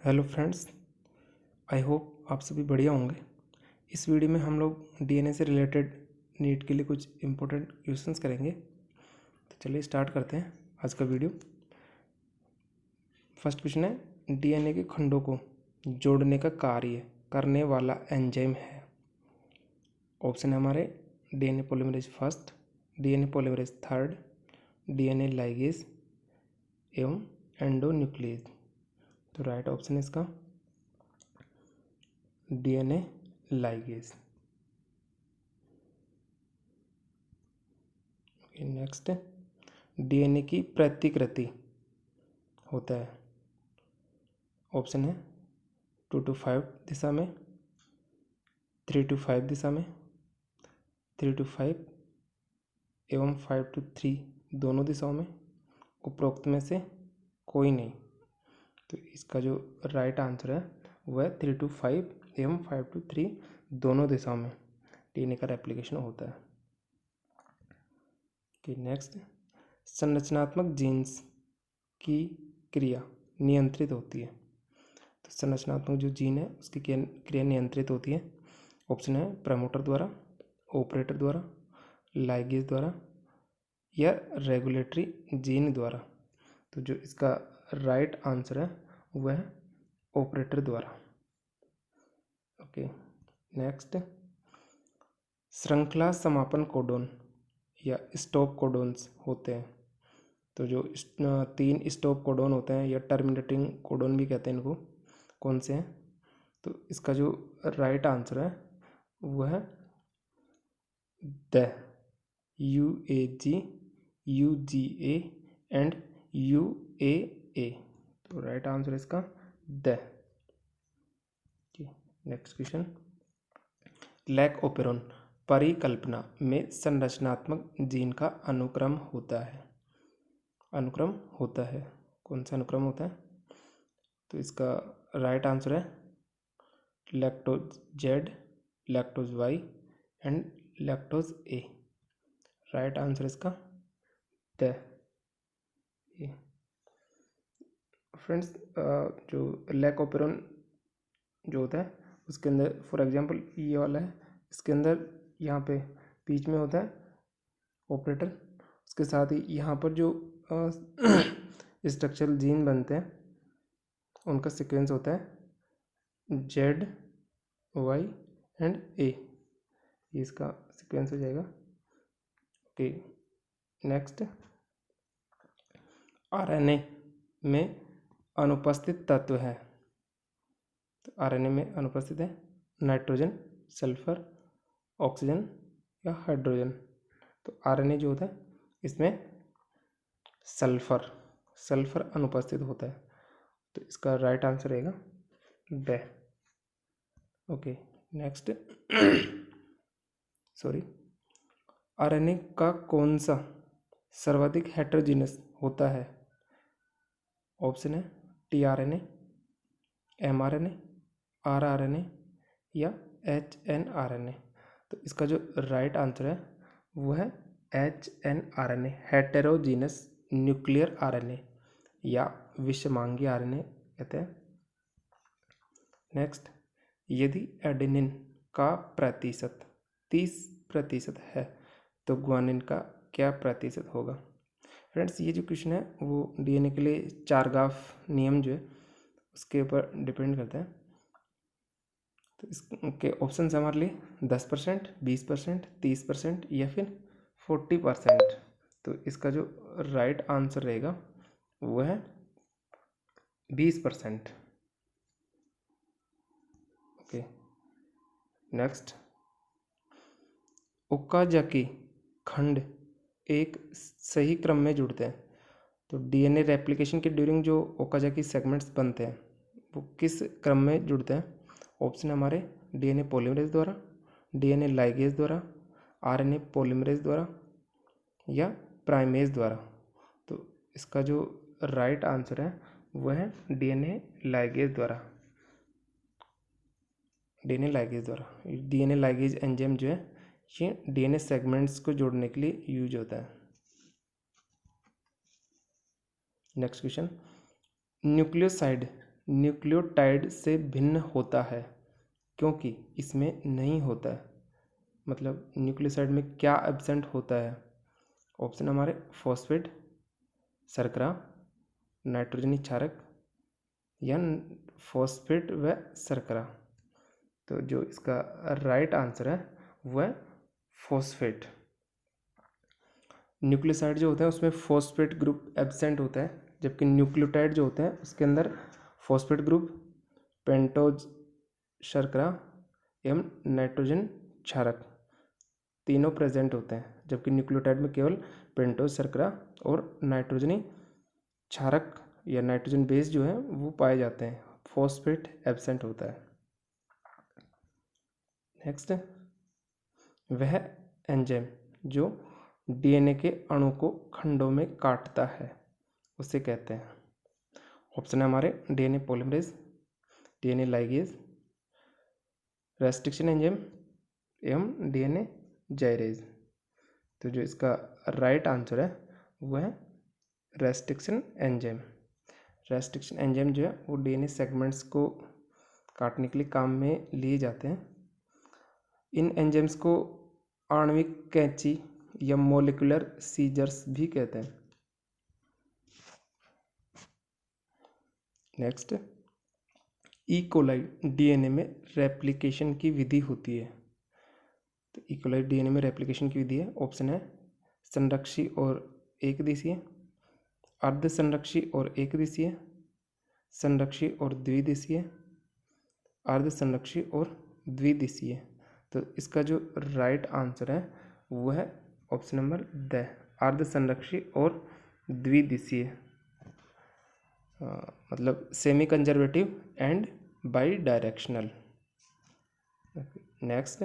Hello friends, I hope आप सभी बढ़िया होंगे। इस वीडियो में हम लोग डीएनए से रिलेटेड नीट के लिए कुछ इम्पोर्टेंट क्वेश्चंस करेंगे। तो चलिए स्टार्ट करते हैं आज का वीडियो। फर्स्ट क्वेश्चन है, डीएनए के खंडों को जोड़ने का कार्य करने वाला एंजाइम है। ऑप्शन है हमारे DNA polymerase first, DNA polymerase third, DNA ligase एवं एंडोन्यूक्लियस। तो राइट ऑप्शन है इसका डीएनए लाइगेज। नेक्स्ट, डीएनए की प्रतिकृति होता है। ऑप्शन है 2 to 5 दिशा में, 3 to 5 दिशा में, 3 to 5 एवं 5 to 3 दोनों दिशाओं में, उपरोक्त में से कोई नहीं। तो इसका जो राइट आंसर है वह 3 to 5 एवं 5 to 3 दोनों दिशाओं में डीएनए का रेप्लिकेशन होता है। नेक्स्ट, संरचनात्मक जीन्स की क्रिया नियंत्रित होती है। तो संरचनात्मक जो जीन है उसकी क्रिया नियंत्रित होती है। ऑप्शन है प्रमोटर द्वारा, ऑपरेटर द्वारा, लाइगेज द्वारा या रेगुलेटरी जीन द्वारा। तो जो इसका राइट आंसर है वह है ऑपरेटर द्वारा। ओके, नेक्स्ट, श्रृंखला समापन कोडोन या स्टॉप कोडोन्स होते हैं। तो जो 3 स्टॉप कोडोन होते हैं या टर्मिनेटिंग कोडोन भी कहते हैं इनको, कौन से हैं? तो इसका जो राइट आंसर है वह है the, UAG, UGA and UAA। तो राइट आंसर है इसका the. Next question, lac operon परिकल्पना में संरचनात्मक जीन का अनुक्रम होता है। अनुक्रम होता है, कौन सा अनुक्रम होता है? तो इसका राइट आंसर है lactose Z, lactose Y and lactose A। Right answer इसका द। फ्रेंड्स, जो लैक ओपेरॉन जो होता है उसके अंदर फॉर एग्जांपल ये वाला है, इसके अंदर यहाँ पे बीच में होता है ऑपरेटर, उसके साथ ही यहाँ पर जो स्ट्रक्चरल जीन बनते हैं उनका सीक्वेंस होता है Z, Y एंड A। ये इसका सीक्वेंस हो जाएगा। ओके, नेक्स्ट, आरएनए में अनुपस्थित तत्व है। तो आरएनए में अनुपस्थित है नाइट्रोजन, सल्फर, ऑक्सीजन या हाइड्रोजन। तो आरएनए जो होता है इसमें सल्फर अनुपस्थित होता है। तो इसका राइट आंसर रहेगा ड। ओके, नेक्स्ट, सॉरी, आरएनए का कौन सा सर्वाधिक हेटेरोजीनस होता है? ऑप्शन है टीआरएनए, एमआरएनए, आरआरएनए या एचएनआरएनए। तो इसका जो राइट आंसर है वो है एचएनआरएनए, हेटेरोजीनस न्यूक्लियर आरएनए या विषमांगी आरएनए कहते हैं। नेक्स्ट, यदि एडेनिन का प्रतिशत 30% है तो ग्वानिन का क्या प्रतिशत होगा? फ्रेंड्स, ये जो क्वेश्चन है वो डीएनए के लिए चारगाफ नियम जो है उसके ऊपर डिपेंड करता है। तो इसके ऑप्शन हमारे लिए 10%, 20%, 30% या फिर 40%। तो इसका जो राइट आंसर रहेगा वो है 20%। ओके, नेक्स्ट, ओकाजाकी खंड एक सही क्रम में जुड़ते हैं। तो डीएनए रेप्लिकेशन के ड्यूरिंग जो ओकाजाकी सेगमेंट्स बनते हैं वो किस क्रम में जुड़ते हैं? ऑप्शन हमारे डीएनए पॉलीमरेज द्वारा, डीएनए लाइगेज द्वारा, आरएनए पॉलीमरेज द्वारा या प्राइमेज द्वारा। तो इसका जो राइट आंसर है वह है डीएनए लाइगेज द्वारा। डीएनए लाइगेज द्वारा, डीएनए लाइगेज एंजाइम जो है ये डीएनए सेगमेंट्स को जोड़ने के लिए यूज होता है। नेक्स्ट क्वेश्चन, न्यूक्लियोसाइड न्यूक्लियोटाइड से भिन्न होता है, क्योंकि इसमें नहीं होता है। मतलब न्यूक्लियोसाइड में क्या एब्सेंट होता है? ऑप्शन हमारे फॉस्फेट, शर्करा, नाइट्रोजनी क्षारक या फॉस्फेट व शर्करा। तो जो इसका राइट आंसर है वो है फॉस्फेट। न्यूक्लियोसाइड जो होता है उसमें फॉस्फेट ग्रुप एब्सेंट होता है, जबकि न्यूक्लियोटाइड जो होते हैं उसके अंदर फॉस्फेट ग्रुप, पेंटोज शर्करा एवं नाइट्रोजन क्षारक तीनों प्रेजेंट होते हैं, जबकि न्यूक्लियोटाइड में केवल पेंटोज शर्करा और नाइट्रोजनी क्षारक या नाइट्रोजन बेस जो है वो पाए जाते हैं, फॉस्फेट एब्सेंट होता है। नेक्स्ट, वह एंजाइम जो डीएनए के अणु को खंडों में काटता है उसे कहते हैं। ऑप्शन है हमारे DNA polymerase, DNA ligase, restriction enzyme एवं डीएनए जाइरेज। तो जो इसका राइट आंसर है वो है रेस्ट्रिक्शन एंजाइम। रेस्ट्रिक्शन एंजाइम जो है वो डीएनए सेगमेंट्स को काटने के लिए काम में लिए जाते हैं। इन एंजाइम्स को आणविक कैंची या मोलिकुलर सीजर्स भी कहते हैं। नेक्स्ट, ई कोलाई डीएनए में रेप्लिकेशन की विधि होती है। तो ई कोलाई डीएनए में रेप्लिकेशन की विधि है। ऑप्शन है संरक्षी और एकदिशीय, अर्ध संरक्षी और एकदिशीय, संरक्षी और द्विदिशीय, अर्ध संरक्षी और द्विदिशीय। तो इसका जो राइट आंसर है वो है ऑप्शन नंबर द, अर्ध संरक्षी और द्विदिशीय, मतलब semi conservative and by directional. Next,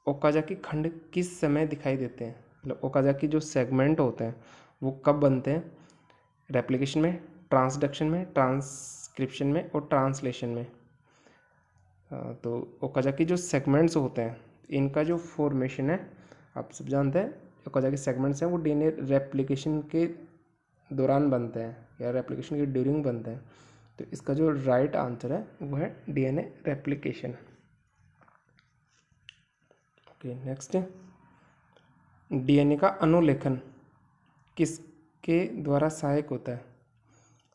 Okazaki खंड किस समय दिखाई देते हैं? मतलब ओकाजाकी जो सेगमेंट होते हैं वो कब बनते हैं? रेप्लिकेशन में, ट्रांसडक्शन में, ट्रांसक्रिप्शन में और ट्रांसलेशन में। तो ओकाजाकी जो सेगमेंट्स होते हैं इनका जो फॉर्मेशन है आप सब जानते हैं, ओकाजाकी सेगमेंट्स हैं वो डीएनए रेप्लिकेशन के दौरान बनते हैं या रेप्लिकेशन के ड्यूरिंग बनते हैं। तो इसका जो राइट आंसर है वो है DNA replication. Okay, next, DNA का अनुलेखन किसके द्वारा सहायक होता है?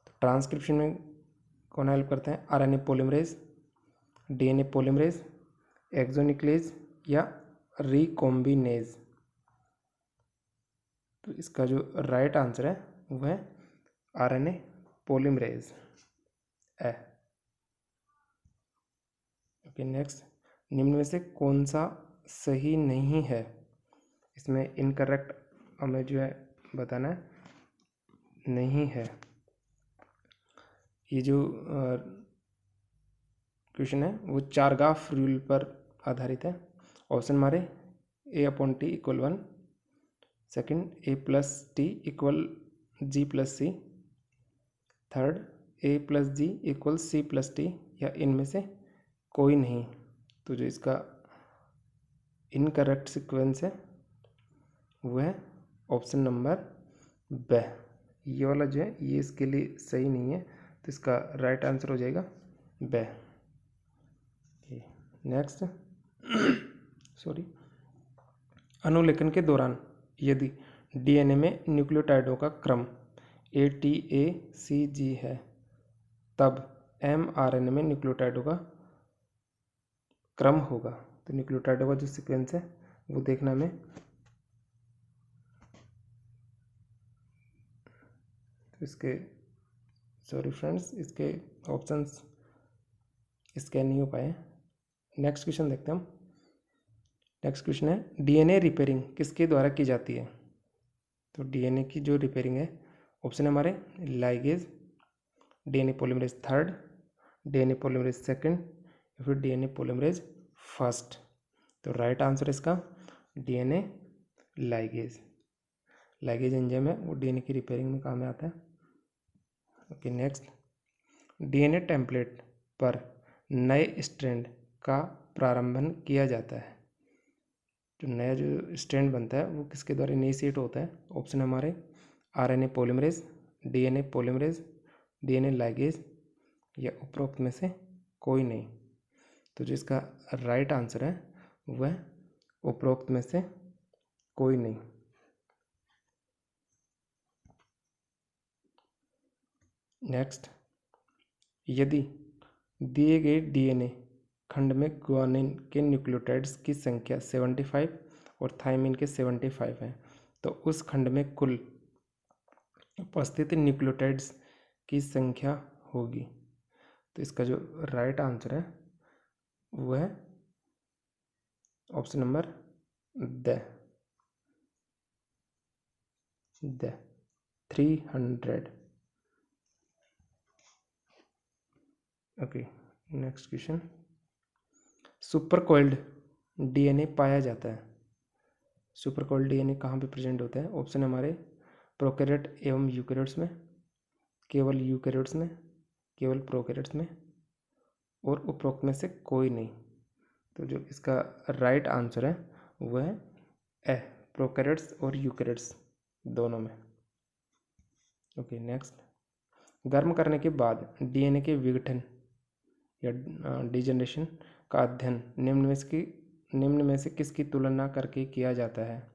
तो ट्रांसक्रिप्शन में कौन हेल्प करते हैं? RNA polymerase, DNA polymerase, exonuclease या रिकॉम्बिनेज। तो इसका जो राइट आंसर है वो है आरएनए पॉलीमरेज है। ओके, नेक्स्ट, निम्न में से कौन सा सही नहीं है? इसमें इनकरेक्ट हमें जो है बताना है, नहीं है। ये जो क्वेश्चन है वो चारगाफ रूल पर आधारित है। ऑप्शन हमारे A/T = 1, second A+T = G+C, third A+G = C+T या इनमें से कोई नहीं। तो जो इसका इनकरेक्ट सीक्वेंस है वो है ऑप्शन नंबर ब। ये वाला जो है ये इसके लिए सही नहीं है, तो इसका राइट आंसर हो जाएगा ब। नेक्स्ट, सॉरी, अनुलेखन के दौरान यदि डीएनए में न्यूक्लियोटाइडों का क्रम ATACG है तब mRNA में न्यूक्लियोटाइडों का क्रम होगा। तो न्यूक्लियोटाइडों का जो सीक्वेंस है वो देखना हमें। तो इसके सॉरी फ्रेंड्स, इसके ऑप्शंस स्कैन नहीं हो पाए। नेक्स्ट क्वेश्चन देखते हैं हम। नेक्स्ट क्वेश्चन है डीएनए रिपेयरिंग किसके द्वारा की जाती है? तो डीएनए की जो रिपेयरिंग है, ऑप्शन है हमारे ligase, DNA polymerase third, DNA polymerase second या फिर डीएनए पॉलीमरेज फर्स्ट। तो राइट आंसर इसका डीएनए लाइगेज। लाइगेज एंजाइम है वो डीएनए की रिपेयरिंग में काम में आता है। ओके, नेक्स्ट, डीएनए टेम्पलेट पर नए स्ट्रैंड का प्रारंभन किया जाता है। जो नया जो स्ट्रैंड बनता है वो किसके द्वारा इनिशिएट होता है? ऑप्शन हमारे RNA polymerase, DNA polymerase, DNA ligase या उपरोक्त में से कोई नहीं। तो जो इसका राइट आंसर है वह उपरोक्त में से कोई नहीं। नेक्स्ट, यदि दिए गए डीएनए खंड में ग्वानिन के न्यूक्लियोटाइड्स की संख्या 75 और थाइमिन के 75 है तो उस खंड में कुल उपस्थित न्यूक्लियोटाइड्स की संख्या होगी। तो इसका जो राइट आंसर है वो है option number the 300। Okay, next question. Super coiled DNA पाया जाता है। सुपर कोइल्ड डीएनए कहाँ पे प्रेजेंट होता है? ऑप्शन हमारे प्रोकैरियोट एवं यूकैरियोट्स में, केवल यूकैरियोट्स में, केवल प्रोकैरियोट्स में और उपरोक्त में से कोई नहीं। तो जो इसका राइट आंसर है वह है ए, प्रोकैरियोट्स और यूकैरियोट्स दोनों में। Okay, next. गर्म करने के बाद डीएनए के विघटन या डिजनरेशन का अध्ययन निम्न में से किसकी तुलना करके किया जाता है?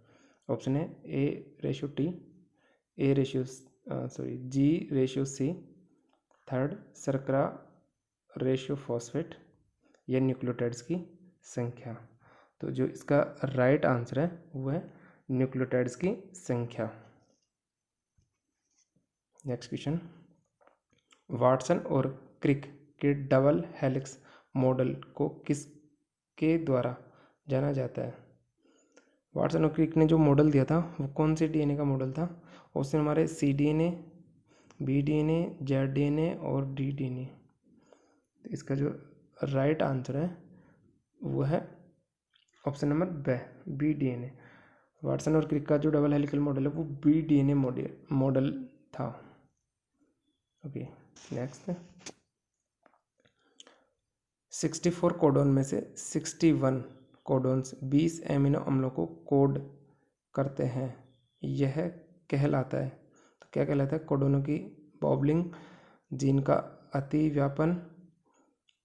ऑप्शन है A/T, G/C, थर्ड शर्करा रेशियो फॉस्फेट या न्यूक्लियोटाइड्स की संख्या। तो जो इसका राइट आंसर है वह है न्यूक्लियोटाइड्स की संख्या। Next question. वाटसन और क्रिक के डबल हेलिक्स मॉडल को किसके द्वारा जाना जाता है? वाटसन और क्रिक ने जो मॉडल दिया था वो कौन से डीएनए का मॉडल था? ऑप्शन हमारे cDNA, bDNA, zDNA और ddNA। तो इसका जो राइट आंसर है वो है ऑप्शन नंबर bDNA। वाटसन और क्रिक का जो डबल हेलिकल मॉडल है वो bDNA मॉडल था। Okay, next. 64 कोडोन में से 61 कोडोन्स 20 एमिनो अम्लों को कोड करते हैं, यह कहलाता है। तो क्या कहलाता है? कोडोनों की बॉबलिंग, जीन का अतिव्यापन,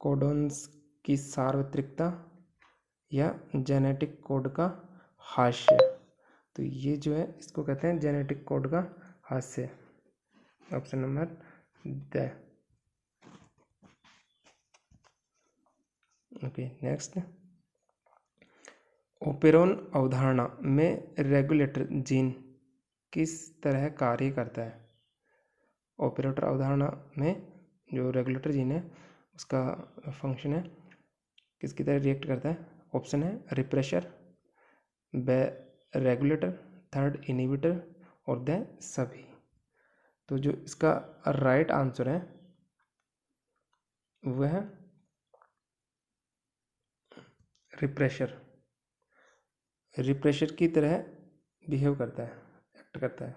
कोडोन्स की सार्वत्रिकता या जेनेटिक कोड का हास्य। तो ये जो है इसको कहते हैं जेनेटिक कोड का हास्य। Option number the. Okay, next. Operon अवधारणा में रेगुलेटर जीन किस तरह कार्य करता है? ऑपरेटर अवधारणा में जो रेगुलेटर जीन है उसका फंक्शन है किसकी तरह रिएक्ट करता है? ऑप्शन है रिप्रेशर, रेगुलेटर, थर्ड इनहिबिटर और द सभी। तो जो इसका राइट आंसर है वह है रिप्रेशर। रिप्रेशर की तरह बिहेव करता है, एक्ट करता है।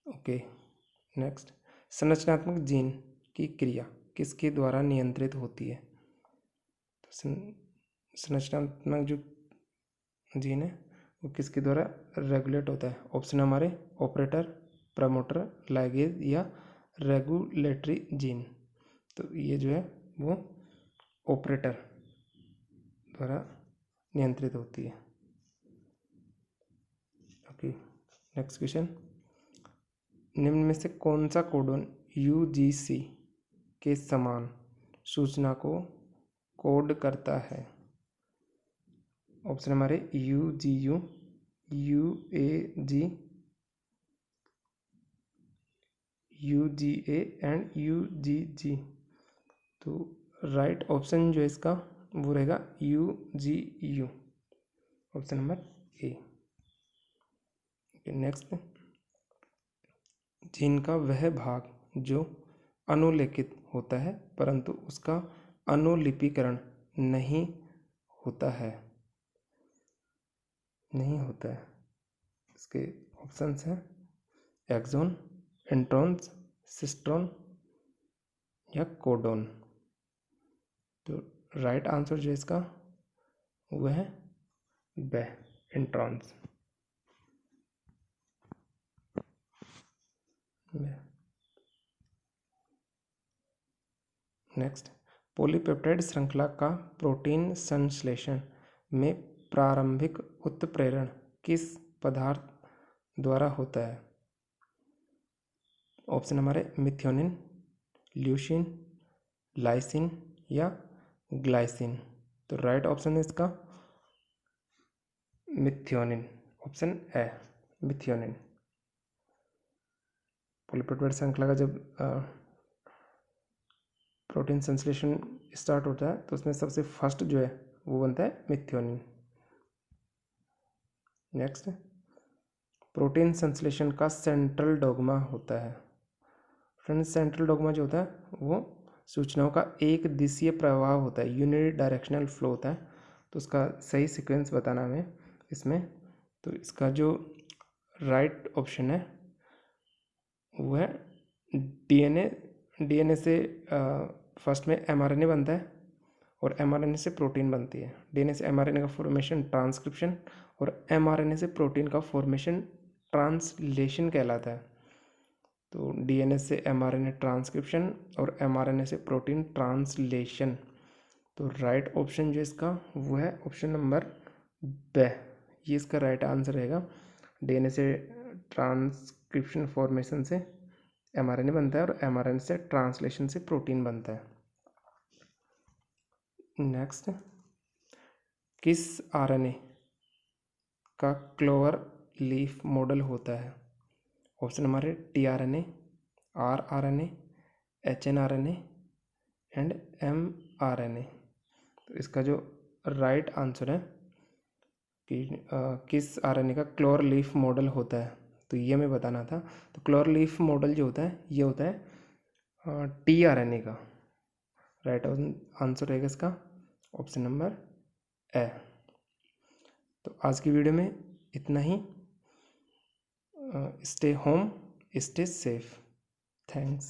Okay, next. संरचनात्मक जीन की क्रिया किसके द्वारा नियंत्रित होती है? तो संरचनात्मक जो जीन है वो किसके द्वारा रेगुलेट होता है? ऑप्शन हमारे ऑपरेटर, प्रमोटर, लाइगेज या रेगुलेटरी जीन। तो ये जो है वो ऑपरेटर द्वारा नियंत्रित होती है। Okay, next question. निम्न में से कौन सा कोडोन UGC के समान सूचना को कोड करता है? ऑप्शन हमारे UGU, UAG, UGA and UGG। तो राइट ऑप्शन जो है इसका वो रहेगा UGU, option number A. Next. Gene का वह भाग जो अनुलेखित होता है परंतु उसका अनुलिपीकरण नहीं होता है। इसके ऑप्शंस हैं एक्सोन, इंट्रॉन्स, सिस्ट्रॉन या कोडोन। तो राइट आंसर जो है इसका वह है इंट्रॉन्स। नेक्स्ट, पॉलीपेप्टाइड श्रृंखला का प्रोटीन संश्लेषण में प्रारंभिक उत्प्रेरण किस पदार्थ द्वारा होता है? ऑप्शन हमारे मिथ्योनिन, ल्यूसीन, लाइसिन या ग्लाइसिन। तो राइट ऑप्शन है इसका methionine, option A methionine. Polypeptide श्रृंखला का जब प्रोटीन संश्लेषण स्टार्ट होता है तो उसमें सबसे फर्स्ट जो है वो बनता है मिथ्योनिन। नेक्स्ट, प्रोटीन संश्लेषण का सेंट्रल डोग्मा होता है। फ्रेंड्स, सेंट्रल डोग्मा जो होता है वो सूचनाओं का एक दिशीय प्रवाह होता है, यूनि डायरेक्शनल फ्लो होता है। तो उसका सही सीक्वेंस बताना हमें इसमें। तो इसका जो राइट ऑप्शन है वो है डीएनए से फर्स्ट में एमआरएनए बनता है और एमआरएनए से प्रोटीन बनती है। डीएनए से एमआरएनए का फॉर्मेशन ट्रांसक्रिप्शन और एमआरएनए से प्रोटीन का फॉर्मेशन ट्रांसलेशन कहलाता है। तो डीएनए से एमआरएनए ट्रांसक्रिप्शन और एमआरएनए से प्रोटीन ट्रांसलेशन। तो राइट ऑप्शन जो इसका वो है ऑप्शन नंबर ब, ये इसका राइट आंसर रहेगा। डीएनए से ट्रांसक्रिप्शन फॉर्मेशन से एमआरएनए बनता है और एमआरएनए से ट्रांसलेशन से प्रोटीन बनता है। नेक्स्ट, किस आरएनए का क्लोवर लीफ मॉडल होता है? ऑप्शन हमारे tRNA, rRNA, hnRNA and mRNA. तो इसका जो राइट आंसर है कि किस आरएनए का क्लोवर लीफ मॉडल होता है, तो ये हमें बताना था। तो क्लोवर लीफ मॉडल जो होता है ये होता है टीआरएनए का। राइट आंसर रहेगा इसका ऑप्शन नंबर ए। तो आज की वीडियो में इतना ही। Stay home, stay safe. Thanks.